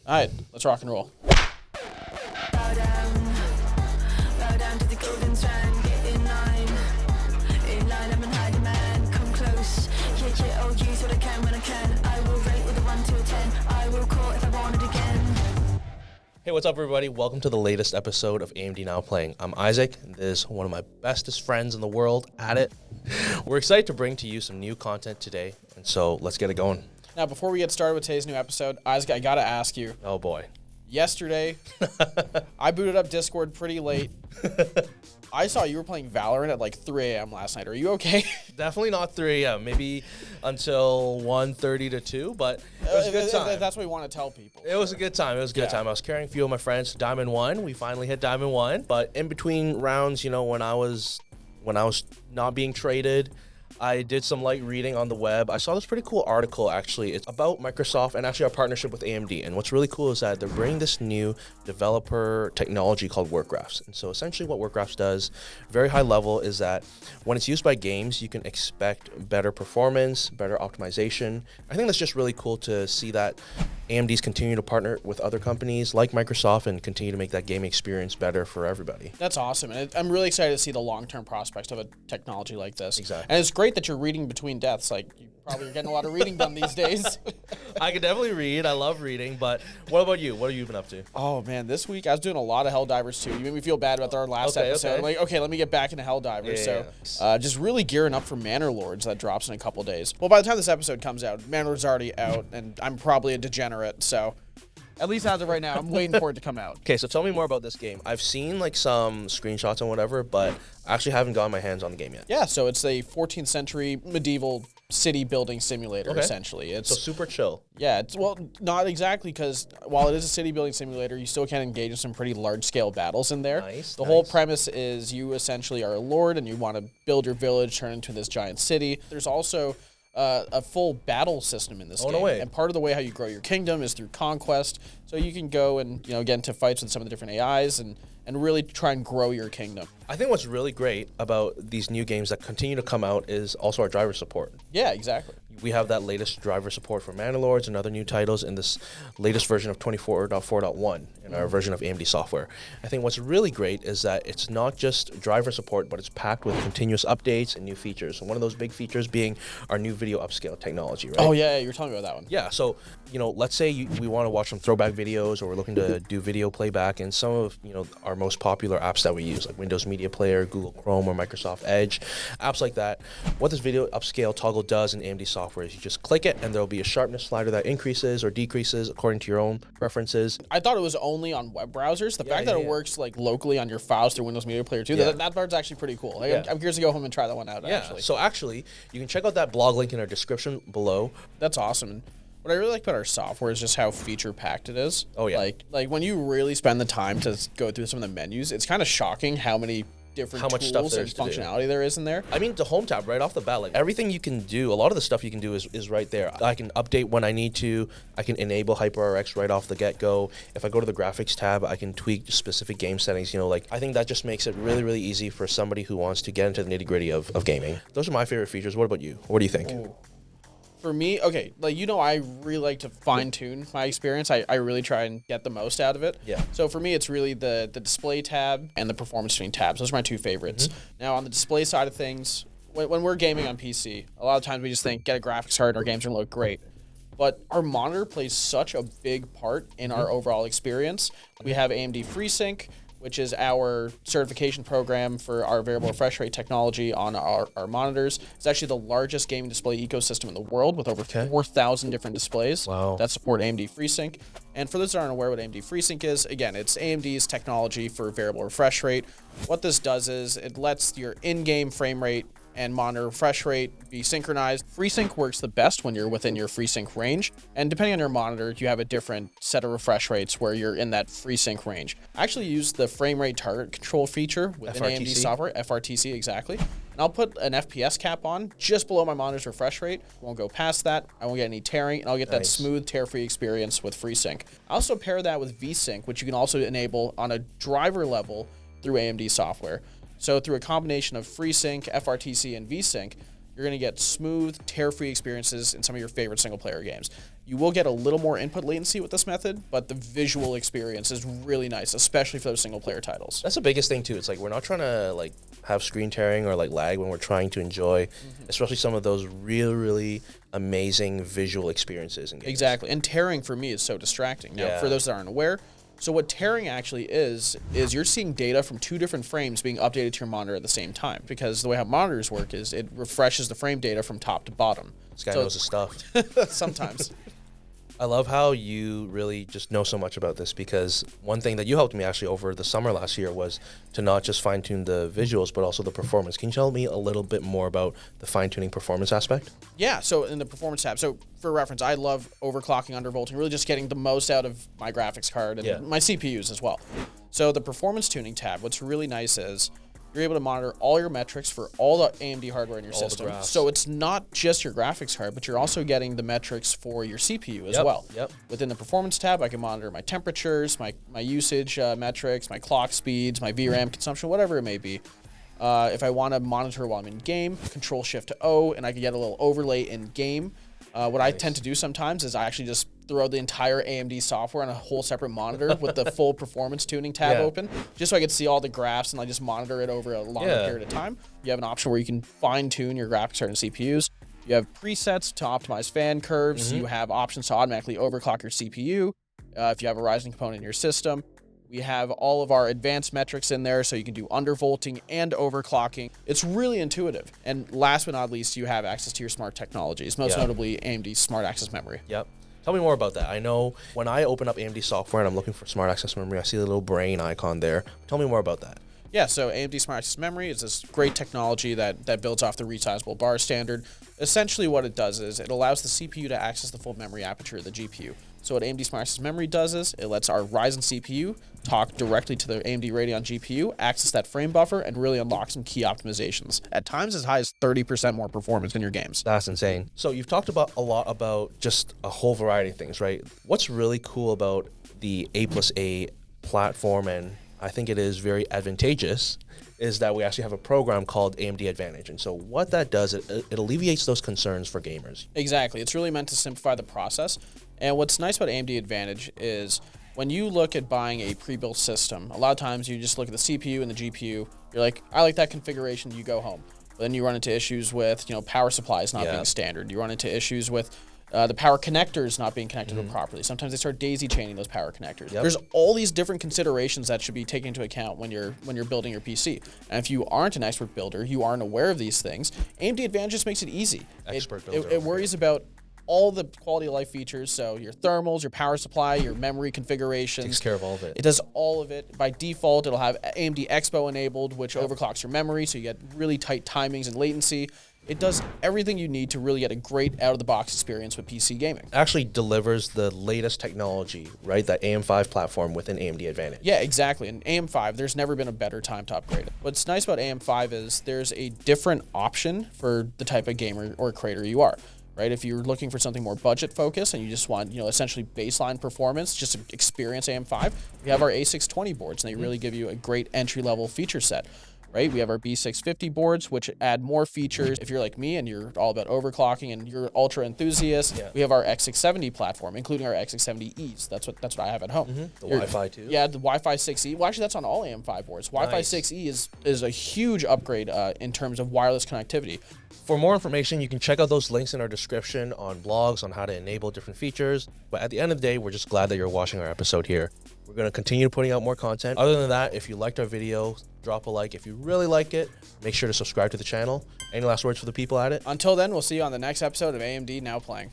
All right, let's rock and roll. Bow down to the golden strand, get in line, I'm in high demand, come close, yeah, oh, use what I can when I can, I will rate with a 1 to a 10, I will call if I want it again. Hey, what's up, everybody? Welcome to the latest episode of AMD Now Playing. I'm Isaac, and this is one of my bestest friends in the world, Adit. We're excited to bring to you some new content today, and so let's get it going. Now, before we get started with today's new episode, Isaac, I got to ask you. Oh, boy. Yesterday, I booted up Discord pretty late. I saw you were playing Valorant at like 3 a.m. last night. Are you okay? Definitely not 3 a.m., maybe until 1:30 to 2, but it was a good time. That's what we want to tell people. It was a good time. It was a good time. I was carrying a few of my friends to Diamond 1. We finally hit Diamond 1, but in between rounds, you know, when I was not being traded, I did some light reading on the web. I saw this pretty cool article, actually. It's about Microsoft and actually our partnership with AMD. And what's really cool is that they're bringing this new developer technology called Workgraphs. And so essentially what Workgraphs does, very high level, is that when it's used by games, you can expect better performance, better optimization. I think that's just really cool to see that AMD's continue to partner with other companies like Microsoft and continue to make that gaming experience better for everybody. That's awesome. And I'm really excited to see the long-term prospects of a technology like this. Exactly. And it's great that you're reading between deaths. Like, you probably are getting a lot of reading done these days. I can definitely read. I love reading. But what about you? What have you been up to? Oh, man, this week I was doing a lot of Helldivers, too. You made me feel bad about our last episode. Okay. I'm like, okay, let me get back into Helldivers. Just really gearing up for Manor Lords that drops in a couple days. Well, by the time this episode comes out, Manor Lords already out, and I'm probably a degenerate, so at least as of right now, I'm waiting for it to come out. Okay, so tell me more about this game. I've seen like some screenshots and whatever, but I actually haven't gotten my hands on the game yet. Yeah, so it's a 14th century medieval city building simulator, essentially. It's so super chill. Yeah, well, not exactly, because while it is a city building simulator, you still can engage in some pretty large-scale battles in there. The whole premise is you essentially are a lord, and you want to build your village, turn into this giant city. There's also a full battle system in this game. No way. And part of the way how you grow your kingdom is through conquest. So you can go and get into fights with some of the different AIs and really try and grow your kingdom. I think what's really great about these new games that continue to come out is also our driver support. Yeah, exactly. We have that latest driver support for Manor Lords and other new titles in this latest version of 24.4.1 in our version of AMD software. I think what's really great is that it's not just driver support, but it's packed with continuous updates and new features. And one of those big features being our new video upscale technology, right? Oh, yeah, you were telling me about that one. Yeah, so, let's say we want to watch some throwback videos, or we're looking to do video playback, and some of, our most popular apps that we use, like Windows Media Player, Google Chrome, or Microsoft Edge, apps like that. What this video upscale toggle does in AMD software is you just click it, and there'll be a sharpness slider that increases or decreases according to your own preferences. I thought it was only on web browsers. The fact that it works like locally on your files through Windows Media Player too, that part's actually pretty cool. I'm curious to go home and try that one out, actually. So actually, you can check out that blog link in our description below. That's awesome. And what I really like about our software is just how feature-packed it is. Oh, yeah. Like when you really spend the time to go through some of the menus, it's kind of shocking how many different tools and functionality there is in there. I mean, the home tab right off the bat, like everything you can do, a lot of the stuff you can do is right there. I can update when I need to. I can enable HyperRX right off the get-go. If I go to the graphics tab, I can tweak specific game settings. I think that just makes it really, really easy for somebody who wants to get into the nitty-gritty of gaming. Those are my favorite features. What about you? What do you think? Ooh. For me, okay, I really like to fine-tune my experience. I really try and get the most out of it. Yeah. So for me, it's really the display tab and the performance tuning tabs. Those are my two favorites. Now, on the display side of things, when we're gaming on PC, a lot of times we just think, get a graphics card, our game's going to look great. But our monitor plays such a big part in our overall experience. We have AMD FreeSync, which is our certification program for our variable refresh rate technology on our monitors. It's actually the largest gaming display ecosystem in the world with over 4,000 different displays that support AMD FreeSync. And for those that aren't aware what AMD FreeSync is, again, it's AMD's technology for variable refresh rate. What this does is it lets your in-game frame rate and monitor refresh rate be synchronized. FreeSync works the best when you're within your FreeSync range. And depending on your monitor, you have a different set of refresh rates where you're in that FreeSync range. I actually use the frame rate target control feature within AMD software, FRTC exactly. And I'll put an FPS cap on just below my monitor's refresh rate. Won't go past that. I won't get any tearing, and I'll get that smooth, tear-free experience with FreeSync. I also pair that with VSync, which you can also enable on a driver level through AMD software. So through a combination of FreeSync, FRTC, and VSync, you're going to get smooth, tear-free experiences in some of your favorite single-player games. You will get a little more input latency with this method, but the visual experience is really nice, especially for those single-player titles. That's the biggest thing too. It's like we're not trying to like have screen tearing or like lag when we're trying to enjoy, especially some of those really amazing visual experiences in games. Exactly, and tearing for me is so distracting. Now, for those that aren't aware, so what tearing actually is you're seeing data from 2 different frames being updated to your monitor at the same time, because the way how monitors work is it refreshes the frame data from top to bottom. This guy knows his stuff. Sometimes. I love how you really just know so much about this, because one thing that you helped me actually over the summer last year was to not just fine-tune the visuals, but also the performance. Can you tell me a little bit more about the fine-tuning performance aspect? Yeah, so in the performance tab, so for reference, I love overclocking, undervolting, really just getting the most out of my graphics card and my CPUs as well. So the performance tuning tab, what's really nice is you're able to monitor all your metrics for all the AMD hardware in your system. So it's not just your graphics card, but you're also getting the metrics for your CPU as well. Within the performance tab, I can monitor my temperatures, my usage metrics, my clock speeds, my VRAM consumption, whatever it may be. If I want to monitor while I'm in game, Control-Shift-O, and I can get a little overlay in game. What I tend to do sometimes is I actually just throw the entire AMD software on a whole separate monitor with the full performance tuning tab open, just so I can see all the graphs and I just monitor it over a longer period of time. You have an option where you can fine tune your graphics card and CPUs. You have presets to optimize fan curves. You have options to automatically overclock your CPU if you have a Ryzen component in your system. We have all of our advanced metrics in there, so you can do undervolting and overclocking. It's really intuitive. And last but not least, you have access to your smart technologies, most notably AMD Smart Access Memory. Tell me more about that. I know when I open up AMD software and I'm looking for Smart Access Memory, I see the little brain icon there. Tell me more about that. Yeah, so AMD Smart Access Memory is this great technology that builds off the resizable bar standard. Essentially what it does is it allows the CPU to access the full memory aperture of the GPU. So what AMD Smart Access Memory does is it lets our Ryzen CPU talk directly to the AMD Radeon GPU, access that frame buffer, and really unlock some key optimizations. At times as high as 30% more performance in your games. That's insane. So you've talked about a lot about just a whole variety of things, right? What's really cool about the A+A platform, and I think it is very advantageous, is that we actually have a program called AMD Advantage. And so what that does, it alleviates those concerns for gamers. Exactly. It's really meant to simplify the process. And what's nice about AMD Advantage is when you look at buying a pre-built system, a lot of times you just look at the CPU and the GPU. You're like, I like that configuration. You go home. But then you run into issues with, power supplies not being standard. You run into issues with the power connectors not being connected properly. Sometimes they start daisy chaining those power connectors. There's all these different considerations that should be taken into account when you're building your PC. And if you aren't an expert builder, you aren't aware of these things, AMD Advantage just makes it easy. It worries about all the quality of life features, so your thermals, your power supply, your memory configurations. Takes care of all of it. It does all of it. By default, it'll have AMD Expo enabled, which overclocks your memory, so you get really tight timings and latency. It does everything you need to really get a great out-of-the-box experience with PC gaming. Actually delivers the latest technology, right? That AM5 platform within AMD Advantage. Yeah, exactly. And AM5, there's never been a better time to upgrade it. What's nice about AM5 is there's a different option for the type of gamer or creator you are. Right, if you're looking for something more budget focused and you just want, essentially baseline performance, just to experience AM5, we have our A620 boards, and they really give you a great entry-level feature set. Right, we have our B650 boards, which add more features. If you're like me and you're all about overclocking and you're ultra enthusiast, we have our X670 platform, including our X670Es. That's what I have at home. The Wi-Fi too. Yeah, the Wi-Fi 6E. Well, actually, that's on all AM5 boards. Wi-Fi 6E is a huge upgrade in terms of wireless connectivity. For more information, you can check out those links in our description on blogs on how to enable different features. But at the end of the day, we're just glad that you're watching our episode here. We're going to continue putting out more content. Other than that, if you liked our video, drop a like. If you really like it, make sure to subscribe to the channel. Any last words for the people at it? Until then, we'll see you on the next episode of AMD Now Playing.